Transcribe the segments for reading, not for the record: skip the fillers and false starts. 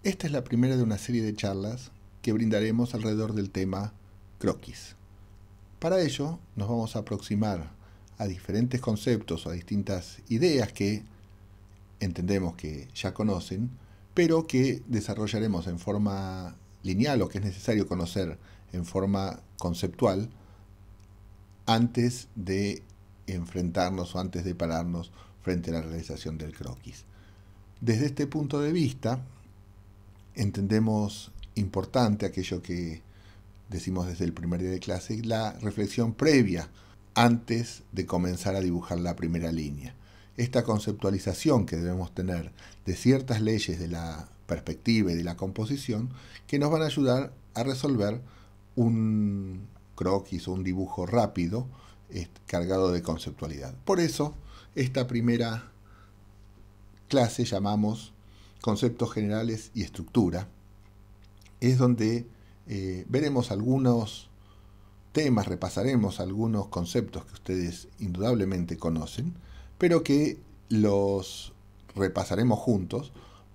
Esta es la primera de una serie de charlas que brindaremos alrededor del tema croquis. Para ello nos vamos a aproximar a diferentes conceptos o a distintas ideas que entendemos que ya conocen, pero que desarrollaremos en forma lineal o que es necesario conocer en forma conceptual antes de enfrentarnos o antes de pararnos frente a la realización del croquis. Desde este punto de vista, entendemos importante aquello que decimos desde el primer día de clase, la reflexión previa antes de comenzar a dibujar la primera línea. Esta conceptualización que debemos tener de ciertas leyes de la perspectiva y de la composición que nos van a ayudar a resolver un croquis o un dibujo rápido cargado de conceptualidad. Por eso, esta primera clase llamamos conceptos generales y estructura. Es donde veremos algunos temas, repasaremos algunos conceptos que ustedes indudablemente conocen, pero que los repasaremos juntos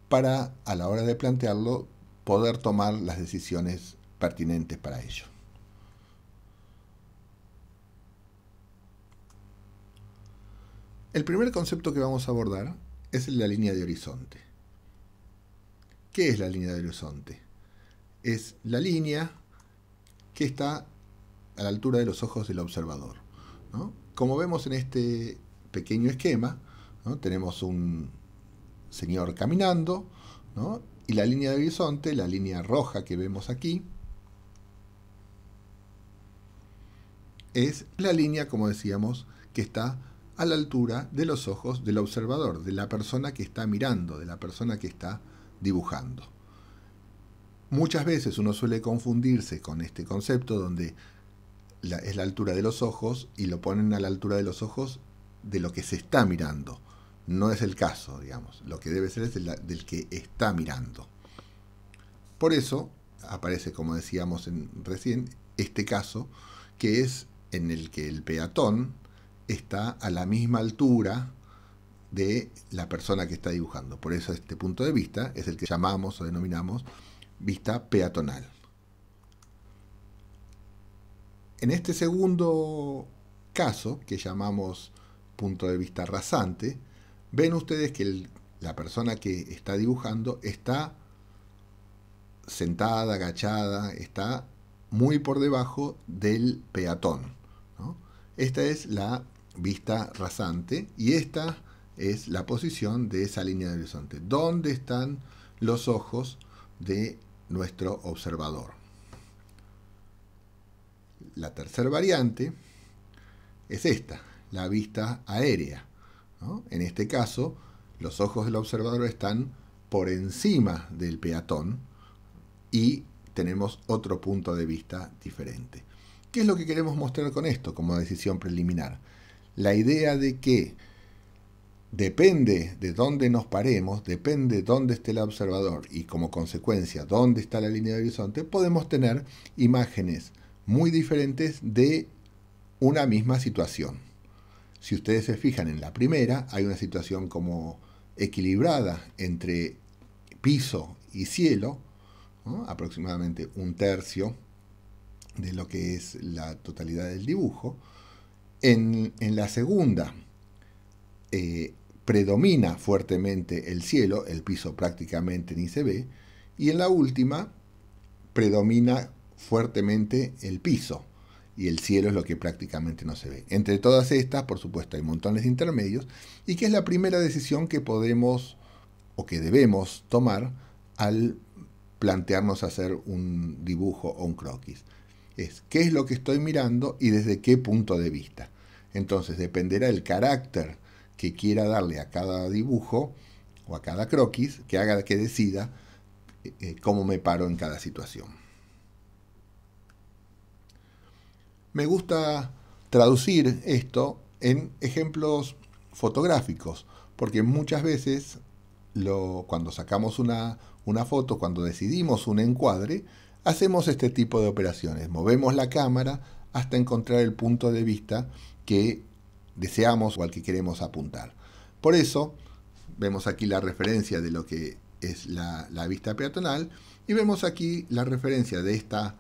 para, a la hora de plantearlo, poder tomar las decisiones pertinentes para ello. El primer concepto que vamos a abordar es la línea de horizonte. ¿Qué es la línea de horizonte? Es la línea que está a la altura de los ojos del observador, ¿no? Como vemos en este pequeño esquema, ¿no? Tenemos un señor caminando, ¿no? Y la línea de horizonte, la línea roja que vemos aquí, es la línea, como decíamos, que está a la altura de los ojos del observador, de la persona que está mirando, de la persona que está dibujando. Muchas veces uno suele confundirse con este concepto donde es la altura de los ojos y lo ponen a la altura de los ojos de lo que se está mirando. No es el caso, digamos. Lo que debe ser es del que está mirando. Por eso aparece, como decíamos recién, este caso, que es en el que el peatón está a la misma altura de la persona que está dibujando. Por eso este punto de vista es el que llamamos o denominamos vista peatonal. En este segundo caso, que llamamos punto de vista rasante, ven ustedes que la persona que está dibujando está sentada, agachada, está muy por debajo del peatón, ¿no? Esta es la vista rasante y esta es la posición de esa línea de horizonte. ¿Dónde están los ojos de nuestro observador? La tercera variante es esta, la vista aérea, ¿no? En este caso, los ojos del observador están por encima del peatón y tenemos otro punto de vista diferente. ¿Qué es lo que queremos mostrar con esto como decisión preliminar? La idea de que depende de dónde nos paremos, depende de dónde esté el observador y como consecuencia dónde está la línea de horizonte, podemos tener imágenes muy diferentes de una misma situación. Si ustedes se fijan en la primera, hay una situación como equilibrada entre piso y cielo, ¿no? Aproximadamente un tercio de lo que es la totalidad del dibujo. En la segunda predomina fuertemente el cielo, el piso prácticamente ni se ve, y en la última predomina fuertemente el piso, y el cielo es lo que prácticamente no se ve. Entre todas estas, por supuesto, hay montones de intermedios, y que es la primera decisión que podemos o que debemos tomar al plantearnos hacer un dibujo o un croquis. Es qué es lo que estoy mirando y desde qué punto de vista. Entonces dependerá el carácter que quiera darle a cada dibujo o a cada croquis que haga que decida cómo me paro en cada situación. Me gusta traducir esto en ejemplos fotográficos, porque muchas veces cuando sacamos una foto, cuando decidimos un encuadre, hacemos este tipo de operaciones. Movemos la cámara hasta encontrar el punto de vista que deseamos o al que queremos apuntar. Por eso, vemos aquí la referencia de lo que es la vista peatonal, y vemos aquí la referencia de esta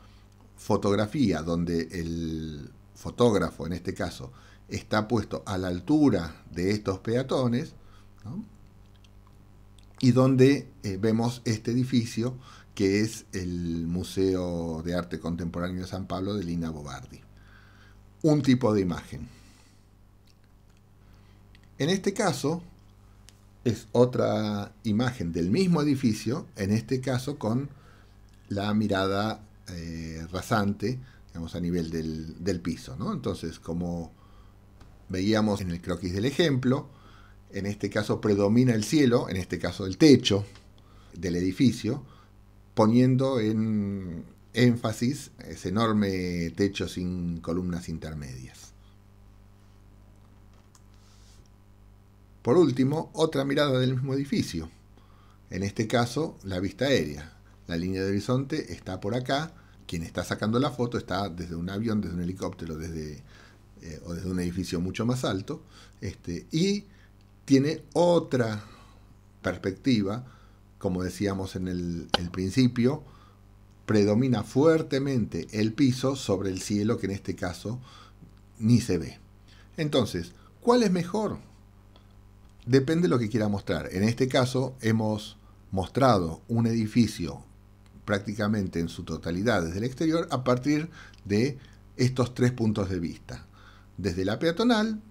fotografía donde el fotógrafo, en este caso, está puesto a la altura de estos peatones, ¿no? Y donde vemos este edificio que es el Museo de Arte Contemporáneo de San Pablo de Lina Bobardi. Un tipo de imagen. En este caso es otra imagen del mismo edificio, en este caso con la mirada rasante, digamos, a nivel del piso, ¿no? Entonces, como veíamos en el croquis del ejemplo, en este caso predomina el cielo, en este caso el techo del edificio, poniendo en énfasis ese enorme techo sin columnas intermedias. Por último, otra mirada del mismo edificio, en este caso la vista aérea. La línea de horizonte está por acá, quien está sacando la foto está desde un avión, desde un helicóptero, o desde un edificio mucho más alto, y tiene otra perspectiva, como decíamos en el principio, predomina fuertemente el piso sobre el cielo, que en este caso ni se ve. Entonces, ¿cuál es mejor? Depende de lo que quiera mostrar. En este caso hemos mostrado un edificio prácticamente en su totalidad desde el exterior a partir de estos tres puntos de vista. Desde la peatonal,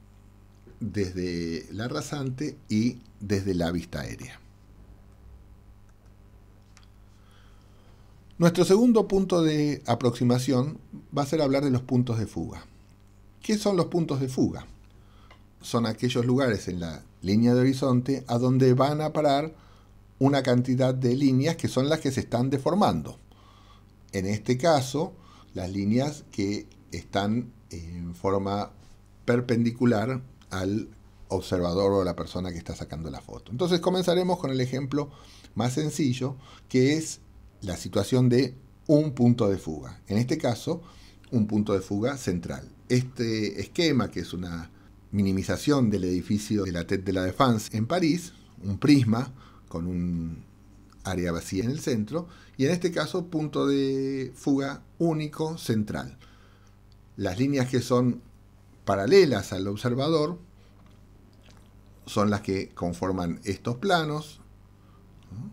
desde la rasante y desde la vista aérea. Nuestro segundo punto de aproximación va a ser hablar de los puntos de fuga. ¿Qué son los puntos de fuga? Son aquellos lugares en la línea de horizonte a donde van a parar una cantidad de líneas que son las que se están deformando. En este caso, las líneas que están en forma perpendicular al observador o a la persona que está sacando la foto. Entonces comenzaremos con el ejemplo más sencillo, que es la situación de un punto de fuga. En este caso, un punto de fuga central. Este esquema, que es una minimización del edificio de la Tête de la Défense en París, un prisma con un área vacía en el centro, y en este caso punto de fuga único central. Las líneas que son paralelas al observador son las que conforman estos planos, ¿no?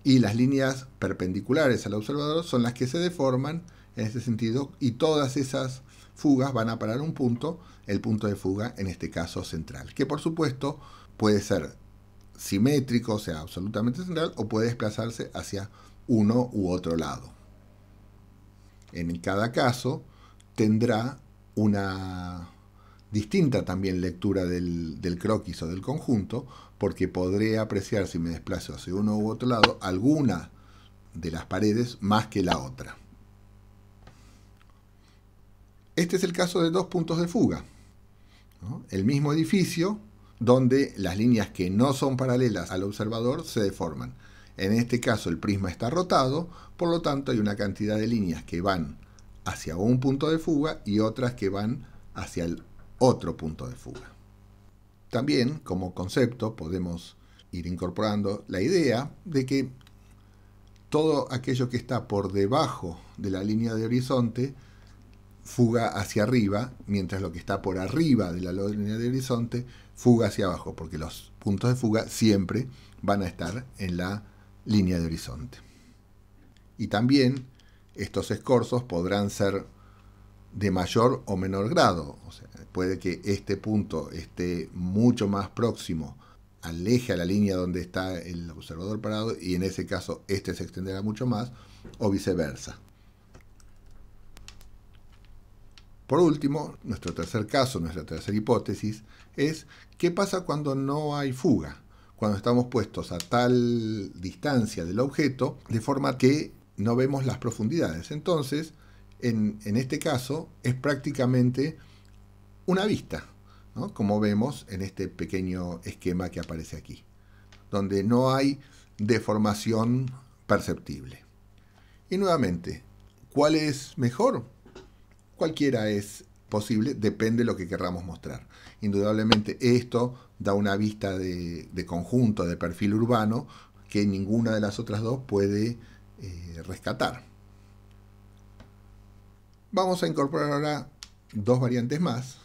Y las líneas perpendiculares al observador son las que se deforman en este sentido, y todas esas fugas van a parar un punto, el punto de fuga en este caso central, que por supuesto puede ser simétrico, o sea, absolutamente central, o puede desplazarse hacia uno u otro lado. En cada caso tendrá una distinta también lectura del croquis o del conjunto, porque podré apreciar, si me desplazo hacia uno u otro lado, alguna de las paredes más que la otra. Este es el caso de dos puntos de fuga, ¿no? El mismo edificio donde las líneas que no son paralelas al observador se deforman. En este caso el prisma está rotado, por lo tanto hay una cantidad de líneas que van hacia un punto de fuga y otras que van hacia el otro punto de fuga. También, como concepto, podemos ir incorporando la idea de que todo aquello que está por debajo de la línea de horizonte fuga hacia arriba, mientras lo que está por arriba de la línea de horizonte fuga hacia abajo, porque los puntos de fuga siempre van a estar en la línea de horizonte. Y también estos escorzos podrán ser de mayor o menor grado. O sea, puede que este punto esté mucho más próximo al eje, a la línea donde está el observador parado, y en ese caso este se extenderá mucho más, o viceversa. Por último, nuestro tercer caso, nuestra tercera hipótesis, es ¿qué pasa cuando no hay fuga? Cuando estamos puestos a tal distancia del objeto, de forma que no vemos las profundidades. Entonces, en este caso, es prácticamente una vista, ¿no? Como vemos en este pequeño esquema que aparece aquí, donde no hay deformación perceptible. Y nuevamente, ¿cuál es mejor? Cualquiera es posible, depende de lo que querramos mostrar. Indudablemente esto da una vista de conjunto, de perfil urbano, que ninguna de las otras dos puede rescatar. Vamos a incorporar ahora dos variantes más,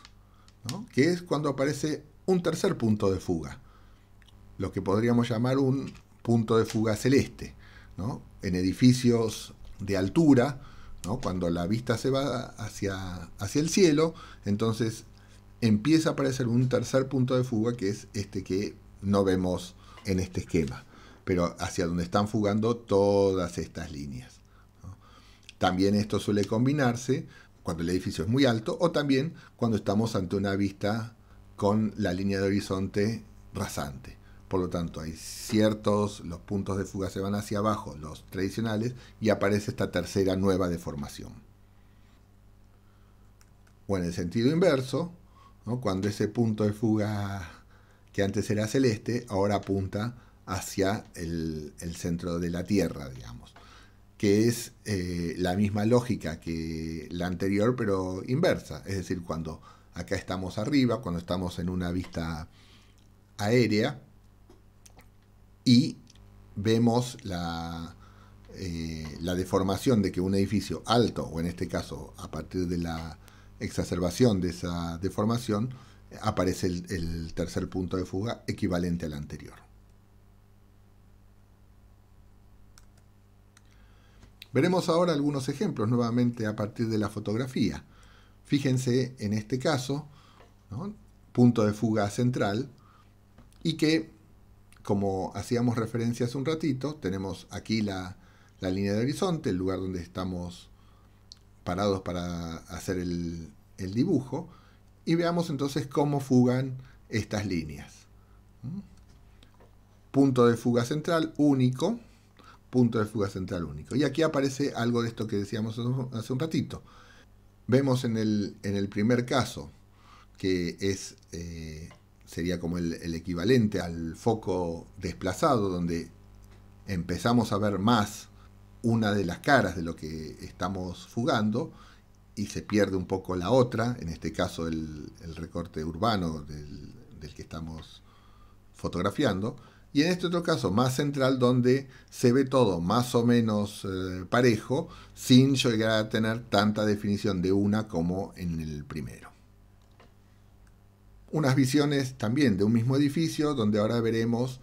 ¿no? Que es cuando aparece un tercer punto de fuga, lo que podríamos llamar un punto de fuga celeste, ¿no? En edificios de altura, ¿no? Cuando la vista se va hacia el cielo, entonces empieza a aparecer un tercer punto de fuga, que es este que no vemos en este esquema, pero hacia donde están fugando todas estas líneas, ¿no? También esto suele combinarse cuando el edificio es muy alto o también cuando estamos ante una vista con la línea de horizonte rasante. Por lo tanto, hay los puntos de fuga se van hacia abajo, los tradicionales, y aparece esta tercera nueva deformación. O en el sentido inverso, ¿no? Cuando ese punto de fuga que antes era celeste, ahora apunta hacia el centro de la Tierra, digamos, que es la misma lógica que la anterior, pero inversa. Es decir, cuando acá estamos arriba, cuando estamos en una vista aérea y vemos la deformación de que un edificio alto, o en este caso a partir de la exacerbación de esa deformación, aparece el tercer punto de fuga equivalente al anterior. Veremos ahora algunos ejemplos nuevamente a partir de la fotografía. Fíjense en este caso, ¿no? Punto de fuga central, y que, como hacíamos referencia hace un ratito, tenemos aquí la línea de horizonte, el lugar donde estamos parados para hacer el dibujo, y veamos entonces cómo fugan estas líneas. Punto de fuga central único, punto de fuga central único. Y aquí aparece algo de esto que decíamos hace un ratito. Vemos en el primer caso, que sería como el equivalente al foco desplazado, donde empezamos a ver más una de las caras de lo que estamos fugando y se pierde un poco la otra, en este caso el recorte urbano del que estamos fotografiando, y en este otro caso más central, donde se ve todo más o menos parejo, sin llegar a tener tanta definición de una como en el primero. Unas visiones también de un mismo edificio, donde ahora veremos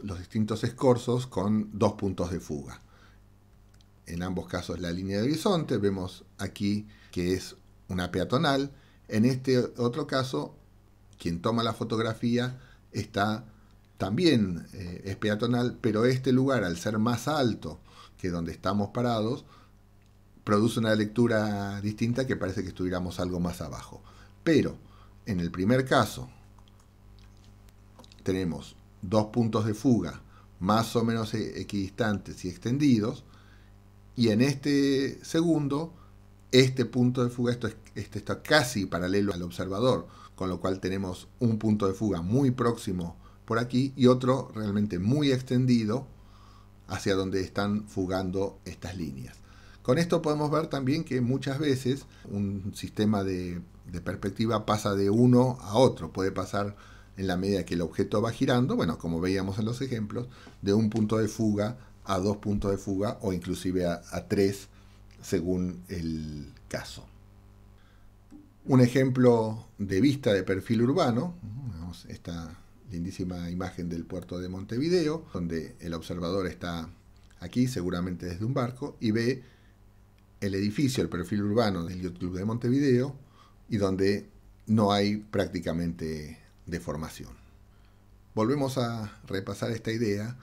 los distintos escorzos con dos puntos de fuga. En ambos casos la línea de horizonte, vemos aquí que es una peatonal. En este otro caso, quien toma la fotografía está también es peatonal, pero este lugar, al ser más alto que donde estamos parados, produce una lectura distinta, que parece que estuviéramos algo más abajo. Pero en el primer caso tenemos dos puntos de fuga más o menos equidistantes y extendidos, y en este segundo, este punto de fuga está casi paralelo al observador, con lo cual tenemos un punto de fuga muy próximo por aquí y otro realmente muy extendido hacia donde están fugando estas líneas. Con esto podemos ver también que muchas veces un sistema de perspectiva pasa de uno a otro. Puede pasar en la medida que el objeto va girando, bueno, como veíamos en los ejemplos, de un punto de fuga a dos puntos de fuga o inclusive a tres, según el caso. Un ejemplo de vista de perfil urbano, vemos esta lindísima imagen del puerto de Montevideo, donde el observador está aquí, seguramente desde un barco, y ve el edificio, el perfil urbano del Yacht Club de Montevideo, y donde no hay prácticamente deformación. Volvemos a repasar esta idea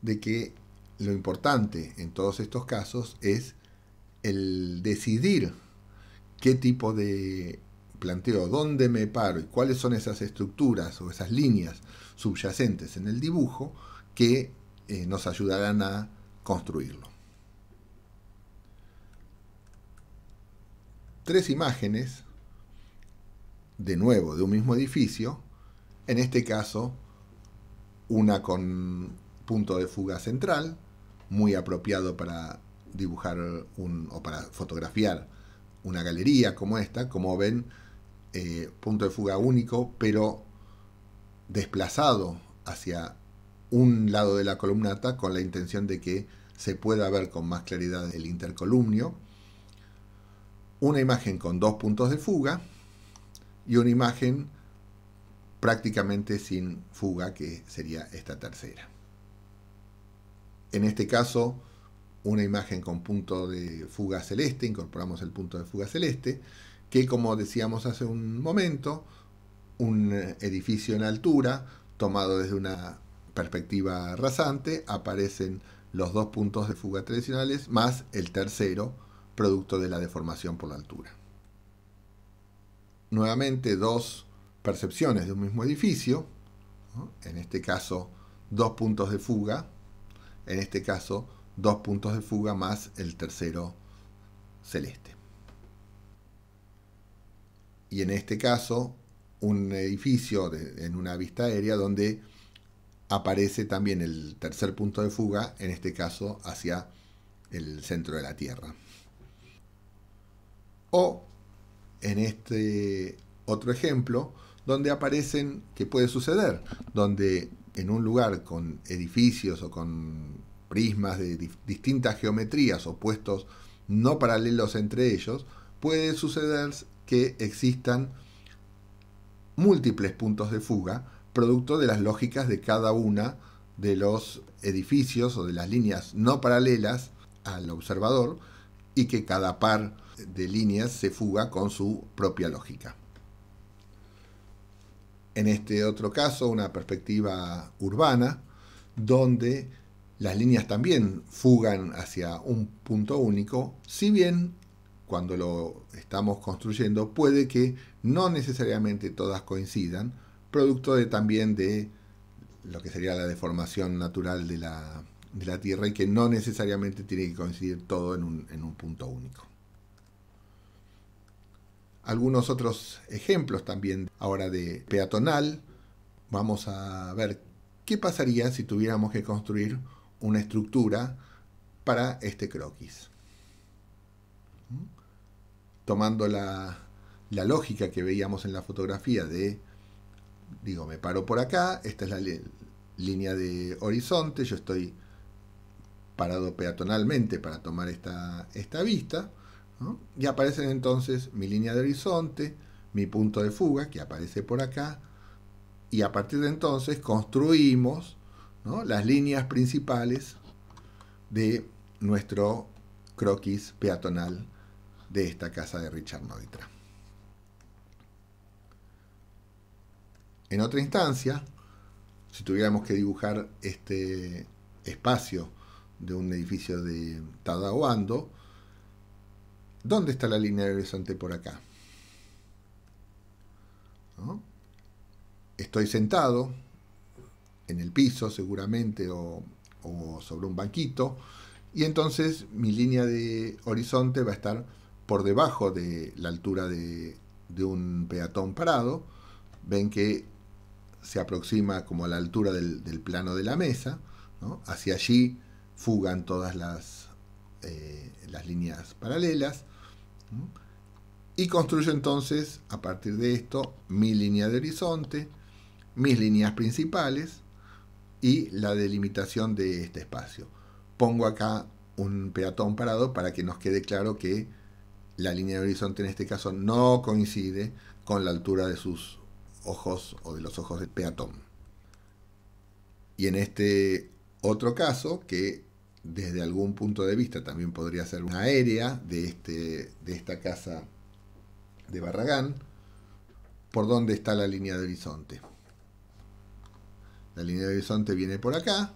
de que lo importante en todos estos casos es el decidir qué tipo de planteo, dónde me paro y cuáles son esas estructuras o esas líneas subyacentes en el dibujo que nos ayudarán a construirlo. Tres imágenes, de nuevo, de un mismo edificio, en este caso una con punto de fuga central, muy apropiado para dibujar o para fotografiar una galería como esta. Como ven, punto de fuga único, pero desplazado hacia un lado de la columnata con la intención de que se pueda ver con más claridad el intercolumnio, una imagen con 2 puntos de fuga y una imagen prácticamente sin fuga, que sería esta tercera. En este caso, una imagen con punto de fuga celeste, incorporamos el punto de fuga celeste, que como decíamos hace un momento, un edificio en altura, tomado desde una perspectiva rasante, aparecen los 2 puntos de fuga tradicionales, más el tercero, producto de la deformación por la altura. Nuevamente, 2 percepciones de un mismo edificio, ¿no? En este caso 2 puntos de fuga, en este caso 2 puntos de fuga más el tercero celeste. Y en este caso un edificio en una vista aérea donde aparece también el tercer punto de fuga, en este caso hacia el centro de la Tierra. O en este otro ejemplo, donde aparecen, que puede suceder, donde en un lugar con edificios o con prismas de distintas geometrías o puestos no paralelos entre ellos, puede suceder que existan múltiples puntos de fuga, producto de las lógicas de cada una de los edificios o de las líneas no paralelas al observador, y que cada par de líneas se fuga con su propia lógica. En este otro caso, una perspectiva urbana, donde las líneas también fugan hacia un punto único, si bien cuando lo estamos construyendo puede que no necesariamente todas coincidan, producto también de lo que sería la deformación natural de la Tierra, y que no necesariamente tiene que coincidir todo en un punto único. Algunos otros ejemplos también ahora de peatonal. Vamos a ver qué pasaría si tuviéramos que construir una estructura para este croquis. Tomando la lógica que veíamos en la fotografía de, digo, me paro por acá, esta es la línea de horizonte, yo estoy parado peatonalmente para tomar esta vista, ¿no? Y aparecen entonces mi línea de horizonte, mi punto de fuga, que aparece por acá, y a partir de entonces construimos, ¿no?, las líneas principales de nuestro croquis peatonal de esta casa de Richard Neutra. En otra instancia, si tuviéramos que dibujar este espacio de un edificio de Tadao Ando, ¿dónde está la línea de horizonte? Por acá, ¿no? Estoy sentado en el piso seguramente, o sobre un banquito, y entonces mi línea de horizonte va a estar por debajo de la altura de un peatón parado. Ven que se aproxima como a la altura del plano de la mesa, ¿no? Hacia allí fugan todas las líneas paralelas, ¿no? Y construyo entonces, a partir de esto, mi línea de horizonte, mis líneas principales y la delimitación de este espacio. Pongo acá un peatón parado para que nos quede claro que la línea de horizonte en este caso no coincide con la altura de sus ojos o de los ojos del peatón. Y en este otro caso, que desde algún punto de vista también podría ser una aérea de esta casa de Barragán, ¿por dónde está la línea de horizonte? La línea de horizonte viene por acá,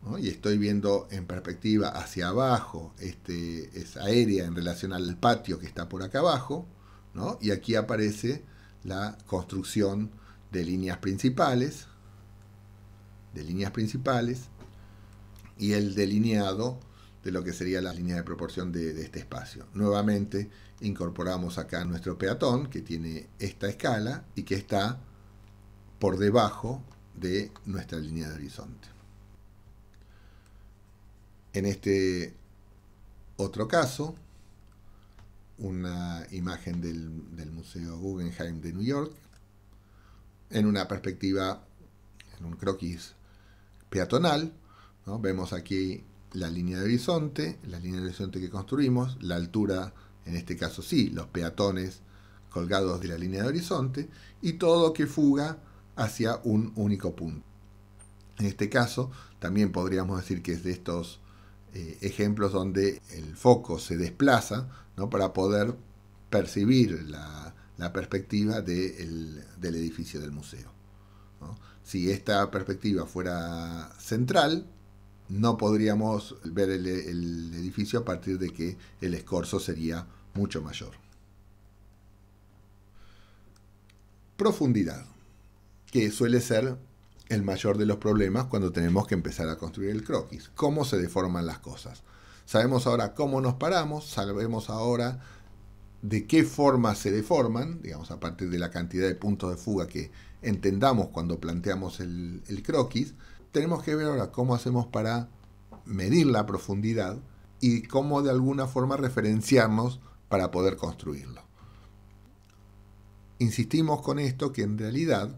¿no? Y estoy viendo en perspectiva hacia abajo, es aérea en relación al patio que está por acá abajo, ¿no? Y aquí aparece la construcción de líneas principales, y el delineado de lo que sería la línea de proporción de este espacio. Nuevamente incorporamos acá nuestro peatón, que tiene esta escala y que está por debajo de nuestra línea de horizonte. En este otro caso, una imagen del Museo Guggenheim de New York, en una perspectiva, en un croquis peatonal, ¿no? Vemos aquí la línea de horizonte que construimos, la altura, en este caso sí, los peatones colgados de la línea de horizonte, y todo que fuga hacia un único punto. En este caso, también podríamos decir que es de estos ejemplos donde el foco se desplaza, ¿no? Para poder percibir la perspectiva del edificio del museo, ¿no? Si esta perspectiva fuera central, no podríamos ver el edificio a partir de que el escorzo sería mucho mayor. Profundidad, que suele ser el mayor de los problemas cuando tenemos que empezar a construir el croquis. ¿Cómo se deforman las cosas? Sabemos ahora cómo nos paramos, sabemos ahora de qué forma se deforman, digamos, a partir de la cantidad de puntos de fuga que entendamos cuando planteamos el croquis. Tenemos que ver ahora cómo hacemos para medir la profundidad y cómo de alguna forma referenciarnos para poder construirlo. Insistimos con esto que en realidad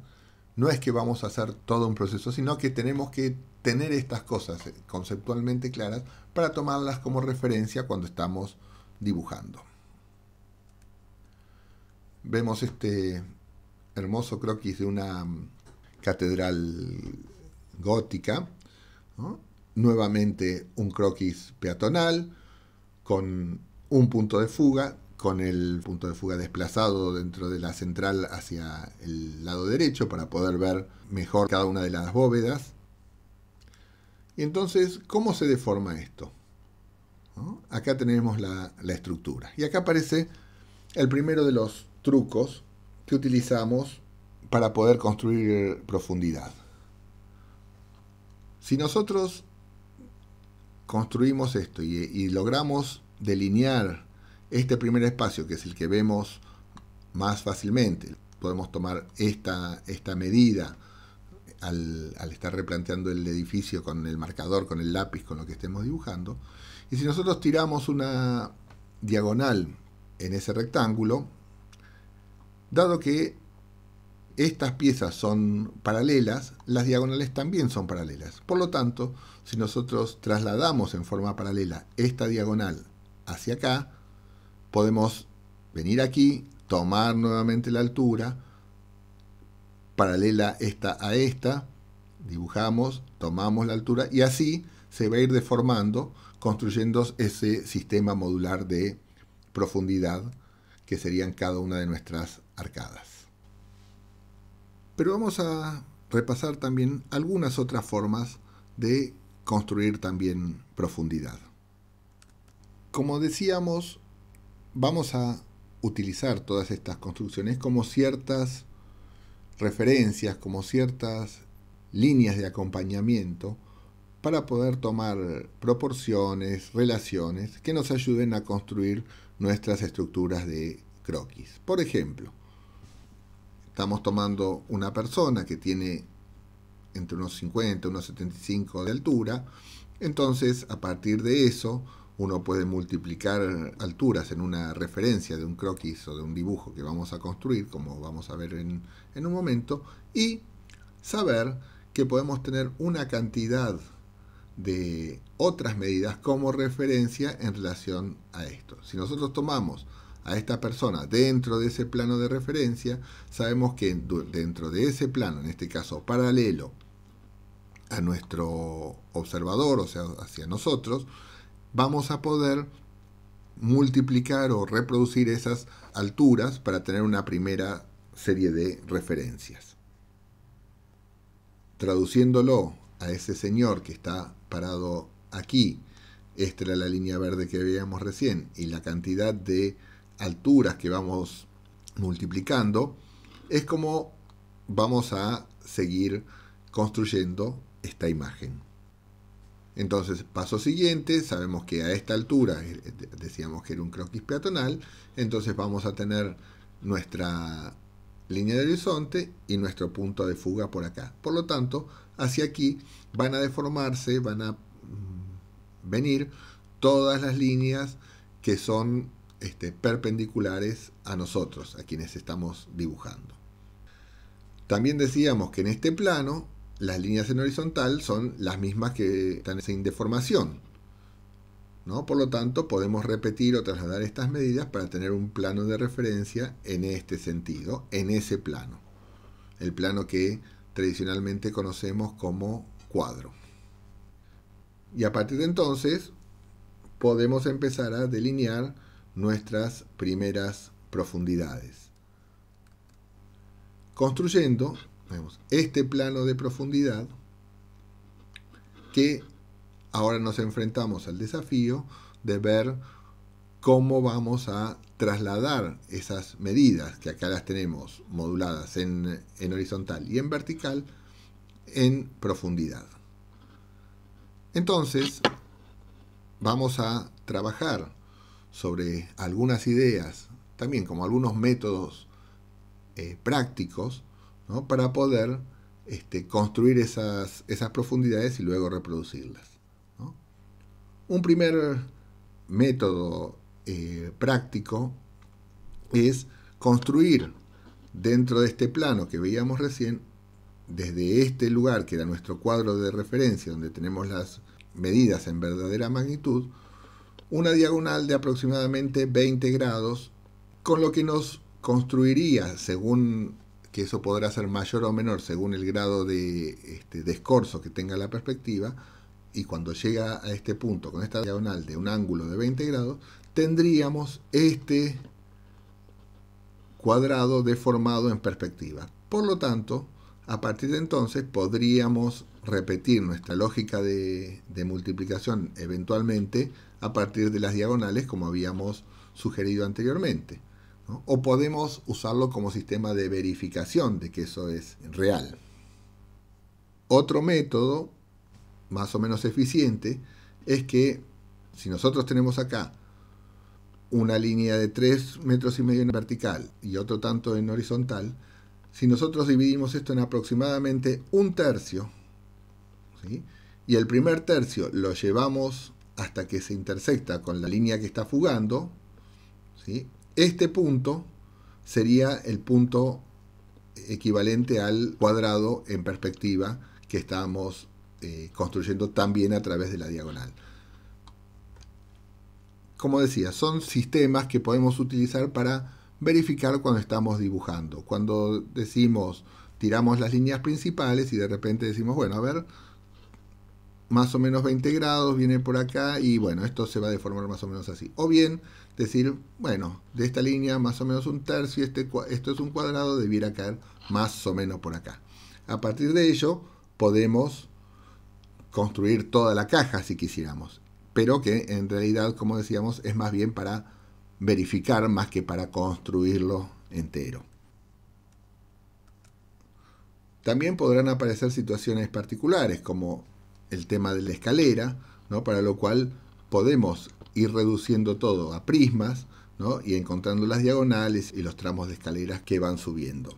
no es que vamos a hacer todo un proceso, sino que tenemos que tener estas cosas conceptualmente claras para tomarlas como referencia cuando estamos dibujando. Vemos este hermoso croquis de una catedral gótica, ¿no? Nuevamente un croquis peatonal con un punto de fuga, con el punto de fuga desplazado dentro de la central hacia el lado derecho para poder ver mejor cada una de las bóvedas. Y entonces, ¿cómo se deforma esto? ¿No? Acá tenemos la estructura. Y acá aparece el primero de los trucos que utilizamos para poder construir profundidad. Si nosotros construimos esto y logramos delinear este primer espacio, que es el que vemos más fácilmente, podemos tomar esta medida al estar replanteando el edificio con el marcador, con el lápiz, con lo que estemos dibujando. Y si nosotros tiramos una diagonal en ese rectángulo, dado que estas piezas son paralelas, las diagonales también son paralelas. Por lo tanto, si nosotros trasladamos en forma paralela esta diagonal hacia acá, podemos venir aquí, tomar nuevamente la altura, paralela esta a esta, dibujamos, tomamos la altura y así se va a ir deformando, construyendo ese sistema modular de profundidad que serían cada una de nuestras arcadas. Pero vamos a repasar también algunas otras formas de construir también profundidad. Como decíamos, vamos a utilizar todas estas construcciones como ciertas referencias, como ciertas líneas de acompañamiento para poder tomar proporciones, relaciones que nos ayuden a construir nuestras estructuras de croquis. Por ejemplo, estamos tomando una persona que tiene entre unos 50 y unos 75 de altura, entonces a partir de eso uno puede multiplicar alturas en una referencia de un croquis o de un dibujo que vamos a construir, como vamos a ver en un momento, y saber que podemos tener una cantidad de otras medidas como referencia en relación a esto. Si nosotros tomamos a esta persona dentro de ese plano de referencia, sabemos que dentro de ese plano, en este caso paralelo a nuestro observador, o sea, hacia nosotros, vamos a poder multiplicar o reproducir esas alturas para tener una primera serie de referencias. Traduciéndolo a ese señor que está parado aquí, esta era la línea verde que veíamos recién, y la cantidad de alturas que vamos multiplicando, es como vamos a seguir construyendo esta imagen. Entonces, paso siguiente, sabemos que a esta altura, decíamos que era un croquis peatonal, entonces vamos a tener nuestra línea de horizonte y nuestro punto de fuga por acá. Por lo tanto, hacia aquí van a deformarse, van a venir todas las líneas que son perpendiculares a nosotros, a quienes estamos dibujando. También decíamos que en este plano las líneas en horizontal son las mismas que están sin deformación, ¿no? Por lo tanto, podemos repetir o trasladar estas medidas para tener un plano de referencia en este sentido, en ese plano. El plano que tradicionalmente conocemos como cuadro. Y a partir de entonces, podemos empezar a delinear nuestras primeras profundidades. Construyendo este plano de profundidad que ahora nos enfrentamos al desafío de ver cómo vamos a trasladar esas medidas, que acá las tenemos moduladas en horizontal y en vertical, en profundidad. Entonces, vamos a trabajar sobre algunas ideas, también como algunos métodos prácticos, ¿no? Para poder construir esas profundidades y luego reproducirlas, ¿no? Un primer método práctico es construir dentro de este plano que veíamos recién, desde este lugar que era nuestro cuadro de referencia, donde tenemos las medidas en verdadera magnitud, una diagonal de aproximadamente 20 grados, con lo que nos construiría, según que eso podrá ser mayor o menor según el grado de escorzo que tenga la perspectiva, y cuando llega a este punto con esta diagonal de un ángulo de 20 grados, tendríamos este cuadrado deformado en perspectiva. Por lo tanto, a partir de entonces podríamos repetir nuestra lógica de multiplicación eventualmente a partir de las diagonales, como habíamos sugerido anteriormente, ¿no? O podemos usarlo como sistema de verificación de que eso es real. Otro método más o menos eficiente es que si nosotros tenemos acá una línea de 3,5 metros en vertical y otro tanto en horizontal, si nosotros dividimos esto en aproximadamente un tercio, ¿sí? Y el primer tercio lo llevamos hasta que se intersecta con la línea que está fugando, ¿sí? Este punto sería el punto equivalente al cuadrado en perspectiva que estamos construyendo también a través de la diagonal. Como decía, son sistemas que podemos utilizar para verificar cuando estamos dibujando. Cuando decimos, tiramos las líneas principales y de repente decimos, bueno, a ver, más o menos 20 grados, viene por acá y bueno, esto se va a deformar más o menos así. O bien decir, bueno, de esta línea más o menos un tercio, esto es un cuadrado, debiera caer más o menos por acá. A partir de ello podemos construir toda la caja si quisiéramos, pero que en realidad, como decíamos, es más bien para verificar más que para construirlo entero. También podrán aparecer situaciones particulares, como el tema de la escalera, ¿no? Para lo cual podemos ir reduciendo todo a prismas, ¿no? Y encontrando las diagonales y los tramos de escaleras que van subiendo.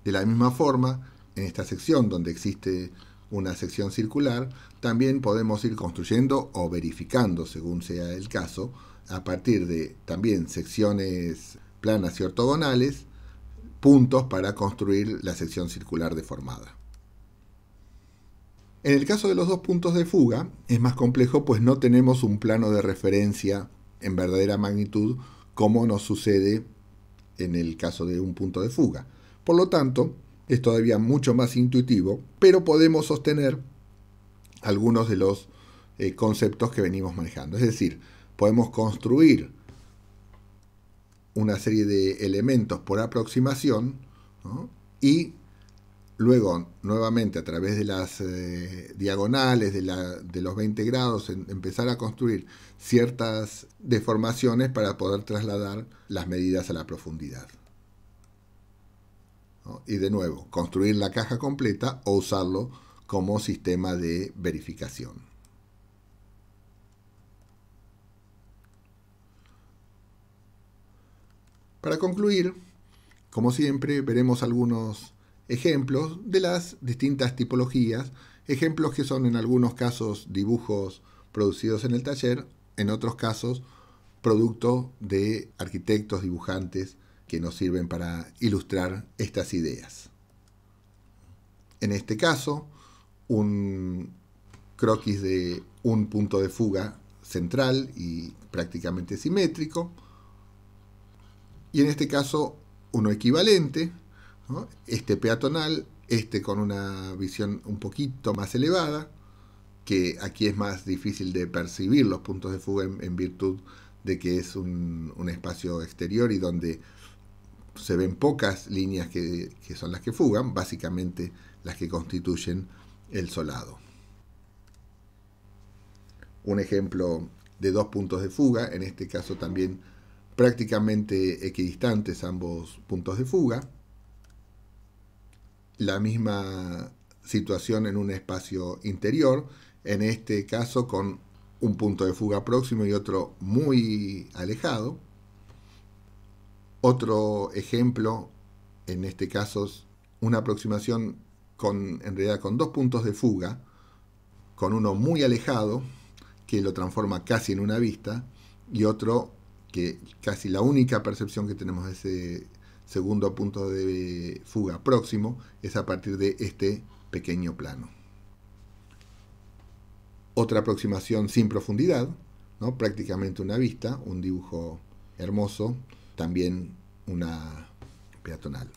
De la misma forma, en esta sección donde existe una sección circular, también podemos ir construyendo o verificando, según sea el caso, a partir de también secciones planas y ortogonales, puntos para construir la sección circular deformada. En el caso de los dos puntos de fuga es más complejo, pues no tenemos un plano de referencia en verdadera magnitud como nos sucede en el caso de un punto de fuga. Por lo tanto, es todavía mucho más intuitivo, pero podemos sostener algunos de los conceptos que venimos manejando. Es decir, podemos construir una serie de elementos por aproximación, ¿no? Y luego, nuevamente, a través de las diagonales de los 20 grados, empezar a construir ciertas deformaciones para poder trasladar las medidas a la profundidad, ¿no? Y de nuevo, construir la caja completa o usarlo como sistema de verificación. Para concluir, como siempre, veremos algunos ejemplos de las distintas tipologías, ejemplos que son en algunos casos dibujos producidos en el taller, en otros casos producto de arquitectos, dibujantes que nos sirven para ilustrar estas ideas. En este caso, un croquis de un punto de fuga central y prácticamente simétrico, y en este caso uno equivalente, ¿no? Este peatonal, este con una visión un poquito más elevada, que aquí es más difícil de percibir los puntos de fuga en virtud de que es un espacio exterior y donde se ven pocas líneas que son las que fugan, básicamente las que constituyen el solado. Un ejemplo de dos puntos de fuga, en este caso también prácticamente equidistantes ambos puntos de fuga. La misma situación en un espacio interior, en este caso con un punto de fuga próximo y otro muy alejado. Otro ejemplo, en este caso, una aproximación en realidad con dos puntos de fuga, con uno muy alejado, que lo transforma casi en una vista, y otro que casi la única percepción que tenemos de ese segundo punto de fuga próximo es a partir de este pequeño plano. Otra aproximación sin profundidad, ¿no? Prácticamente una vista, un dibujo hermoso, también una peatonal.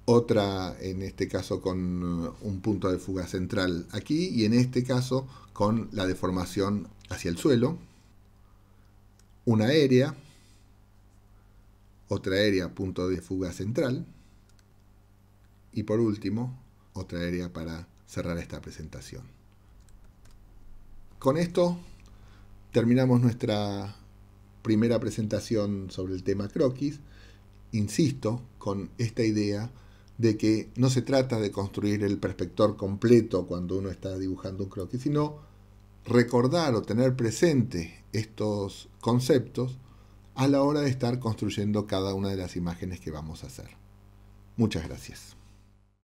Otra, en este caso con un punto de fuga central aquí, y en este caso con la deformación hacia el suelo. Una aérea, otra aérea, punto de fuga central, y por último, otra aérea para cerrar esta presentación. Con esto terminamos nuestra primera presentación sobre el tema croquis. Insisto con esta idea de que no se trata de construir el perspector completo cuando uno está dibujando un croquis, sino recordar o tener presente estos conceptos a la hora de estar construyendo cada una de las imágenes que vamos a hacer. Muchas gracias.